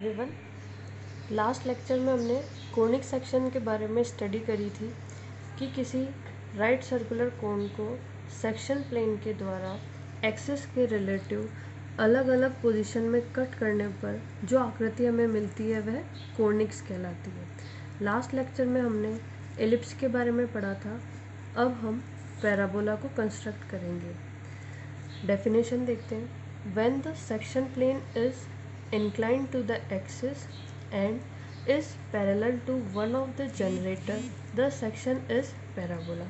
Everyone, last lecture में हमने conic section के बारे में स्टडी करी थी कि किसी राइट सर्कुलर कोन को सेक्शन प्लेन के द्वारा एक्सिस के रिलेटिव अलग अलग पोजीशन में कट करने पर जो आकृति हमें मिलती है वह कोनिक्स कहलाती है। लास्ट लेक्चर में हमने एलिप्स के बारे में पढ़ा था। अब हम पैराबोला को कंस्ट्रक्ट करेंगे। डेफिनेशन देखते हैं। When the section plane is inclined to the axis and is parallel to one of the generator, the section is parabola।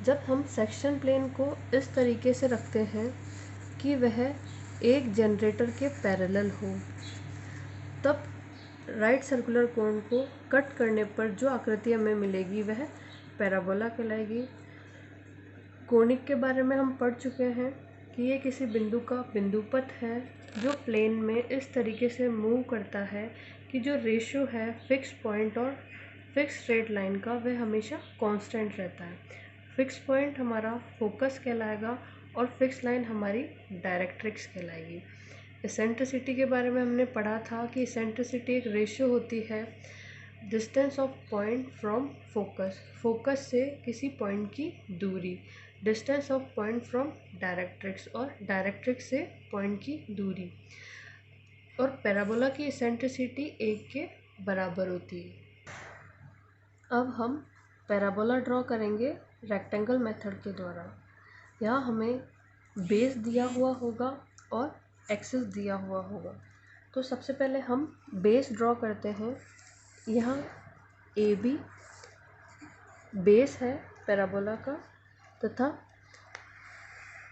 जब हम सेक्शन प्लेन को इस तरीके से रखते हैं कि वह एक जनरेटर के पैरेलल हो, तब राइट सर्कुलर कोन को कट करने पर जो आकृति हमें मिलेगी वह पैराबोला कहलाएगी। कोनिक के बारे में हम पढ़ चुके हैं कि ये किसी बिंदु का बिंदुपथ है जो प्लेन में इस तरीके से मूव करता है कि जो रेशियो है फिक्स पॉइंट और फिक्स स्ट्रेट लाइन का वह हमेशा कांस्टेंट रहता है। फिक्स पॉइंट हमारा फोकस कहलाएगा और फिक्स लाइन हमारी डायरेक्ट्रिक्स कहलाएगी। इसेंट्रिसिटी के बारे में हमने पढ़ा था कि इसेंट्रिसिटी एक रेशियो होती है distance of point from focus, focus से किसी पॉइंट की दूरी, distance of point from directrix और डायरेक्ट्रिक्स से पॉइंट की दूरी। और पैराबोला की इसेंट्रिसिटी 1 के बराबर होती है। अब हम पैराबोला ड्रॉ करेंगे रेक्टेंगल मेथड के द्वारा। यहाँ हमें बेस दिया हुआ होगा और एक्सिस दिया हुआ होगा। तो सबसे पहले हम बेस ड्रॉ करते हैं। यहाँ ए बी बेस है पैराबोला का तथा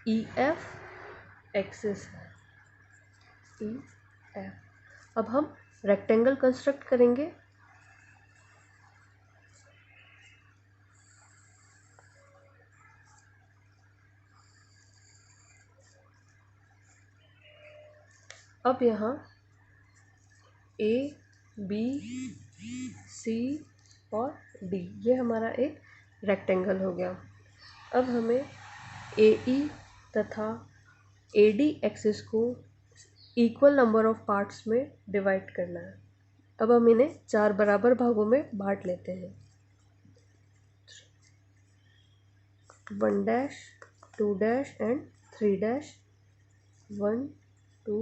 ई एफ एक्सिस है। E F. अब हम रेक्टेंगल कंस्ट्रक्ट करेंगे। अब यहाँ ए बी सी और डी ये हमारा एक रेक्टेंगल हो गया। अब हमें ए ई तथा ए डी एक्सिस को इक्वल नंबर ऑफ पार्ट्स में डिवाइड करना है। अब हम इन्हें 4 बराबर भागों में बांट लेते हैं। 1 dash 2 dash and 3 dash, 1 2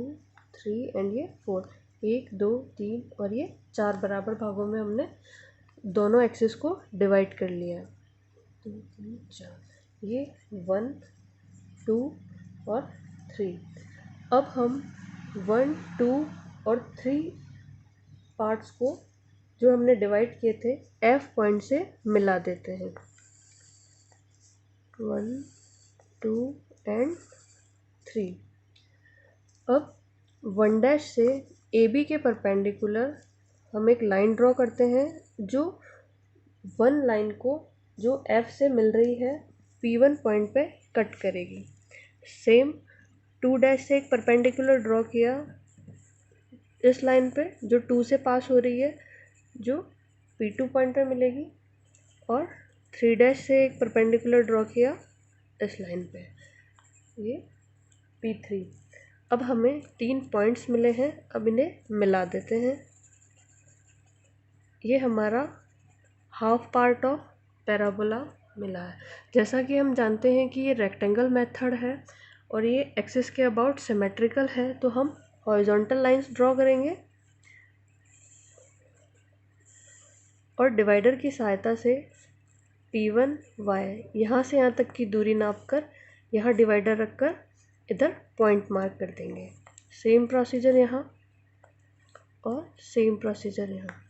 3 and ये 4, 1 2 3 और ये 4 बराबर भागों में हमने दोनों एक्सिस को डिवाइड कर लिया। 2 3 4 ये 1 2 और 3। अब हम 1 2 और 3 पार्ट्स को जो हमने डिवाइड किए थे F पॉइंट से मिला देते हैं। 1 2 एंड 3। अब 1 डैश से AB के परपेंडिकुलर हम एक लाइन ड्रॉ करते हैं जो 1 लाइन को जो F से मिल रही है P1 पॉइंट पे कट करेगी। सेम 2 डैश से एक परपेंडिकुलर ड्रॉ किया इस लाइन पे जो 2 से पास हो रही है जो P2 पॉइंट पे मिलेगी, और 3 डैश से एक परपेंडिकुलर ड्रॉ किया इस लाइन पे, ये P3। अब हमें 3 पॉइंट्स मिले हैं। अब इन्हें मिला देते हैं। ये हमारा हाफ पार्ट ऑफ पैराबोला मिला है। जैसा कि हम जानते हैं कि ये रेक्टेंगल मेथड है और ये एक्सिस के अबाउट सिमेट्रिकल है, तो हम हॉरिजॉन्टल लाइंस ड्रॉ करेंगे और डिवाइडर की सहायता से P1 Y यहाँ से यहाँ तक की दूरी नापकर यहाँ डिवाइडर रखकर इधर पॉइंट मार्क कर देंगे। सेम प्रोसीजर यहाँ और सेम प्रोसीजर यहाँ।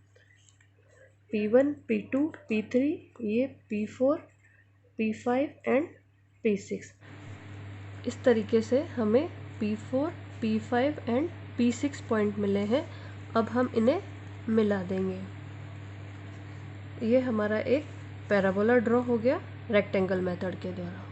P1 P2 P3 ये P4 P5 एंड P6। इस तरीके से हमें P4 P5 and P6 point मिले हैं। अब हम इन्हें मिला देंगे। ये हमारा एक पैराबोला ड्रॉ हो गया रेक्टेंगल मेथड के द्वारा।